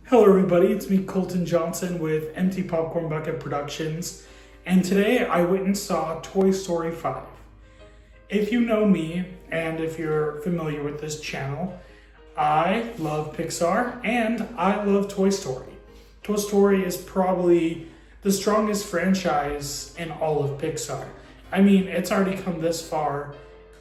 Hello everybody, it's me Colton Johnson with Empty Popcorn Bucket Productions, and today I went and saw Toy Story 5. If you know me, and if you're familiar with this channel, I love Pixar and I love Toy Story. Toy Story is probably the strongest franchise in all of Pixar. I mean, it's already come this far,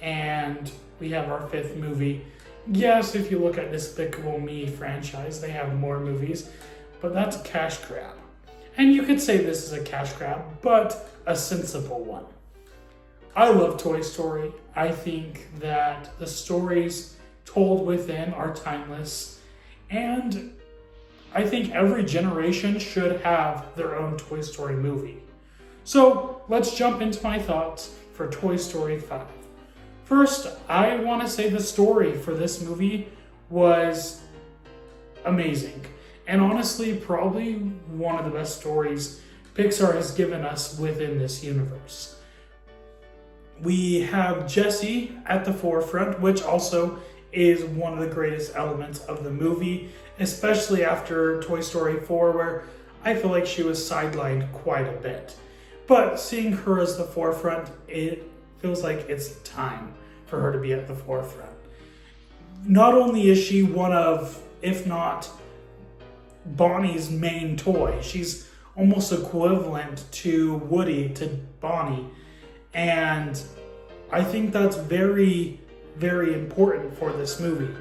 and we have our 5th movie. Yes, if you look at Despicable Me franchise, they have more movies, but that's a cash grab. And you could say this is a cash grab, but a sensible one. I love Toy Story. I think that the stories told within are timeless, and I think every generation should have their own Toy Story movie. So let's jump into my thoughts for Toy Story 5. First, I want to say the story for this movie was amazing. And honestly, probably one of the best stories Pixar has given us within this universe. We have Jessie at the forefront, which also is one of the greatest elements of the movie, especially after Toy Story 4, where I feel like she was sidelined quite a bit. But seeing her as the forefront, it feels like it's time for her to be at the forefront. Not only is she one of, if not Bonnie's main toy, she's almost equivalent to Woody to Bonnie. And I think that's very, very important for this movie.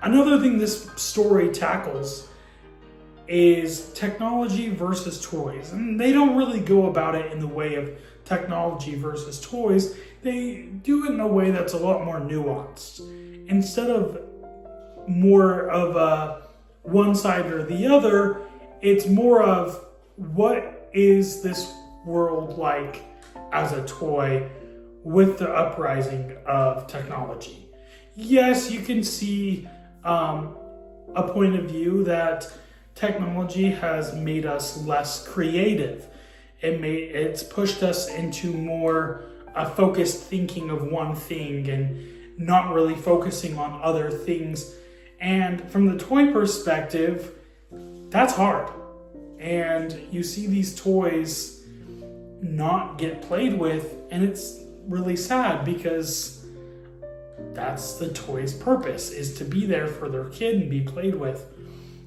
Another thing this story tackles is technology versus toys. And they don't really go about it in the way of technology versus toys. They do it in a way that's a lot more nuanced. Instead of more of a one side or the other, it's more of what is this world like as a toy with the uprising of technology. Yes, you can see a point of view that technology has made us less creative. It's pushed us into more focused thinking of one thing and not really focusing on other things. And from the toy perspective, that's hard. And you see these toys not get played with, and it's really sad because that's the toy's purpose, is to be there for their kid and be played with.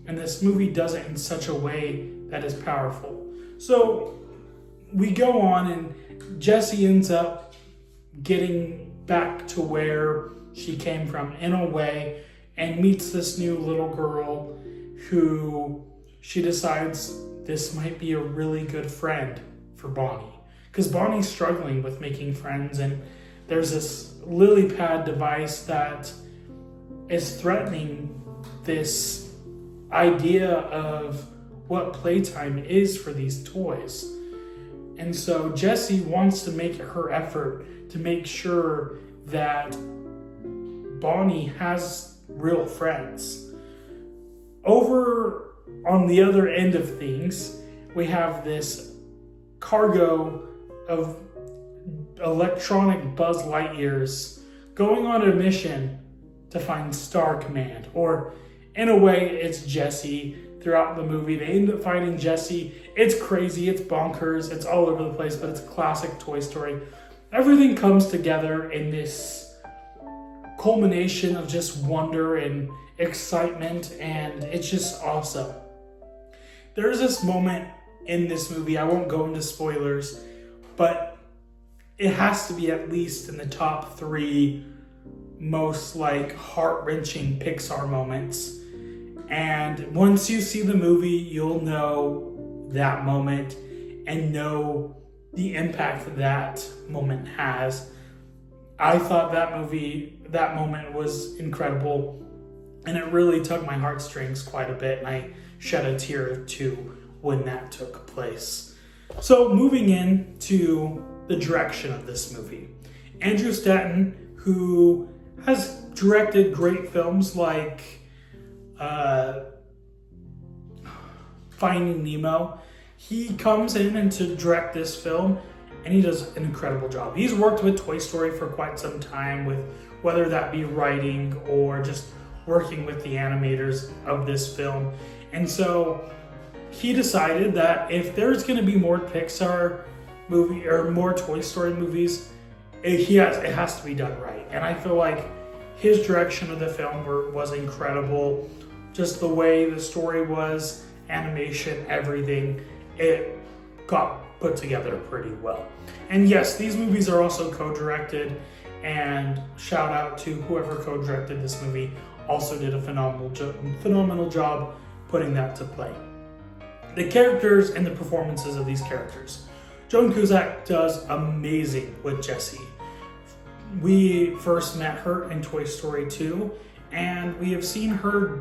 And this movie does it in such a way that is powerful. So we go on, and Jessie ends up getting back to where she came from in a way, and meets this new little girl who she decides this might be a really good friend for Bonnie. Because Bonnie's struggling with making friends, and there's this lily pad device that is threatening this idea of what playtime is for these toys. And so Jessie wants to make her effort to make sure that Bonnie has real friends. Over on the other end of things, we have this cargo of electronic Buzz Lightyears going on a mission to find Star Command, or in a way, it's Jessie. Throughout the movie, they end up finding Jessie. It's crazy, it's bonkers, it's all over the place, but it's a classic Toy Story. Everything comes together in this culmination of just wonder and excitement, and it's just awesome. There's this moment in this movie, I won't go into spoilers, but it has to be at least in the top 3 most heart-wrenching Pixar moments. And once you see the movie, you'll know that moment and know the impact that moment has. I thought that moment was incredible, and it really tugged my heartstrings quite a bit, and I shed a tear or two when that took place. So moving into the direction of this movie, Andrew Stanton, who has directed great films like Finding Nemo, he comes in and to direct this film, and he does an incredible job. He's worked with Toy Story for quite some time, with whether that be writing or just working with the animators of this film. And so he decided that if there's going to be more Pixar movie or more Toy Story movies, it has to be done right. And I feel like his direction of the film was incredible. Just the way the story was, animation, everything, it got put together pretty well. And yes, these movies are also co-directed, and shout out to whoever co-directed this movie, also did a phenomenal job putting that to play. The characters and the performances of these characters. Joan Cusack does amazing with Jessie. We first met her in Toy Story 2, and we have seen her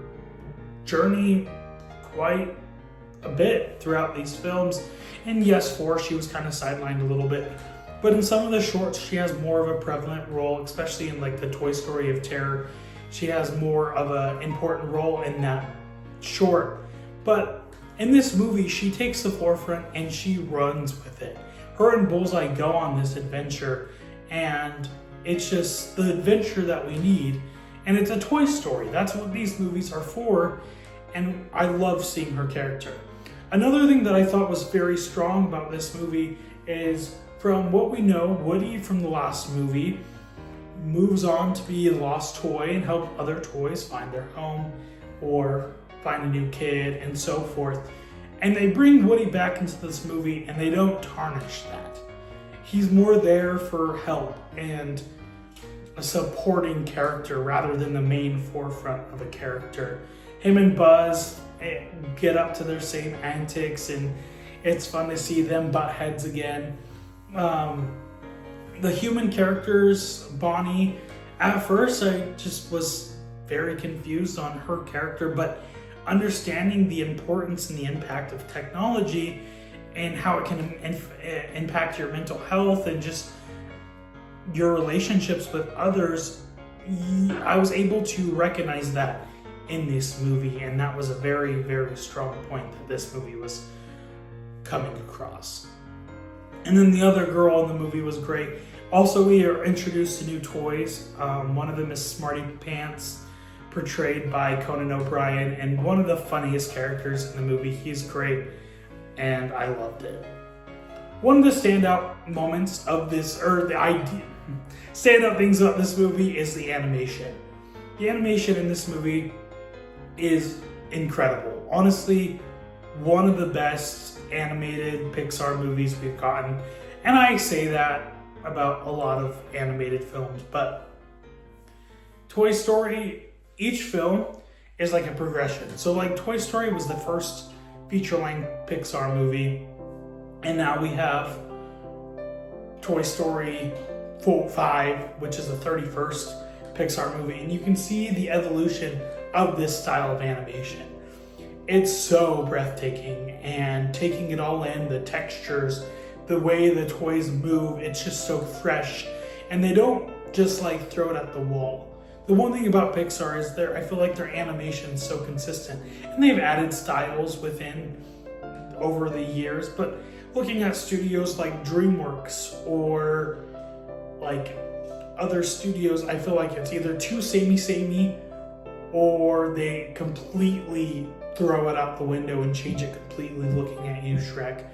journey quite a bit throughout these films. And yes, 4, she was kind of sidelined a little bit, but in some of the shorts, she has more of a prevalent role, especially in like the Toy Story of Terror. She has more of an important role in that short. But in this movie, she takes the forefront and she runs with it. Her and Bullseye go on this adventure, and it's just the adventure that we need. And it's a Toy Story. That's what these movies are for. And I love seeing her character. Another thing that I thought was very strong about this movie is, from what we know, Woody from the last movie moves on to be a lost toy and help other toys find their home or find a new kid and so forth. And they bring Woody back into this movie and they don't tarnish that. He's more there for help and a supporting character rather than the main forefront of a character. Him and Buzz get up to their same antics, and it's fun to see them butt heads again. The human characters, Bonnie, at first I just was very confused on her character, but understanding the importance and the impact of technology and how it can impact your mental health and just your relationships with others, I was able to recognize that in this movie, and that was a very, very strong point that this movie was coming across. And then the other girl in the movie was great. Also, we are introduced to new toys. One of them is Smarty Pants, portrayed by Conan O'Brien, and one of the funniest characters in the movie. He's great, and I loved it. One of the standout moments of this, or the idea, standout things about this movie is the animation. The animation in this movie is incredible. Honestly, one of the best animated Pixar movies we've gotten. And I say that about a lot of animated films, but Toy Story, each film is like a progression. So like Toy Story was the first feature-length Pixar movie, and now we have Toy Story 5, which is the 31st Pixar movie, and you can see the evolution of this style of animation. It's so breathtaking, and taking it all in, the textures, the way the toys move, it's just so fresh, and they don't just like throw it at the wall. The one thing about Pixar is I feel like their animation is so consistent, and they've added styles within over the years, but looking at studios like DreamWorks or like other studios, I feel like it's either too samey or they completely throw it out the window and change it completely. Looking at you, Shrek.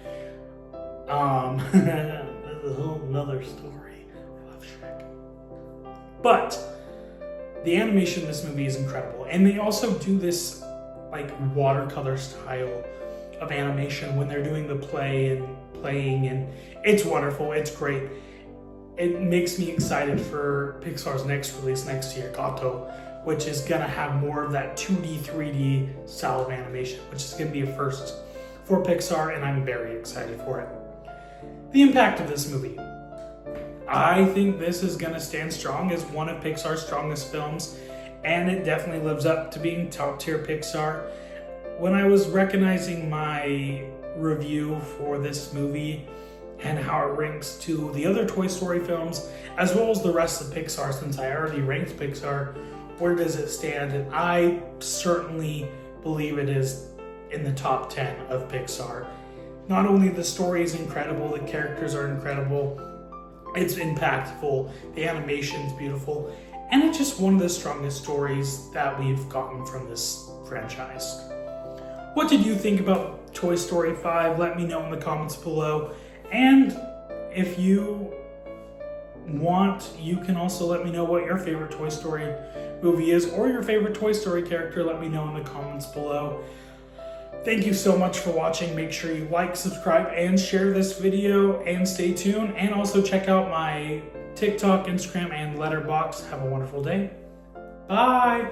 That's a whole nother story. I love Shrek. But the animation in this movie is incredible. And they also do this like watercolor style of animation when they're doing the playing, and it's wonderful. It's great. It makes me excited for Pixar's next release next year, Gato, which is gonna have more of that 2D, 3D style of animation, which is gonna be a first for Pixar, and I'm very excited for it. The impact of this movie. I think this is gonna stand strong as one of Pixar's strongest films, and it definitely lives up to being top tier Pixar. When I was recognizing my review for this movie and how it ranks to the other Toy Story films, as well as the rest of Pixar, since I already ranked Pixar, where does it stand? And I certainly believe it is in the top 10 of Pixar. Not only the story is incredible, the characters are incredible, it's impactful, the animation's beautiful, and it's just one of the strongest stories that we've gotten from this franchise. What did you think about Toy Story 5? Let me know in the comments below. And if you want, you can also let me know what your favorite Toy Story movie is, or your favorite Toy Story character. Let me know in the comments below. Thank you so much for watching. Make sure you like, subscribe, and share this video, and stay tuned. And also check out my TikTok, Instagram, and Letterboxd. Have a wonderful day. Bye.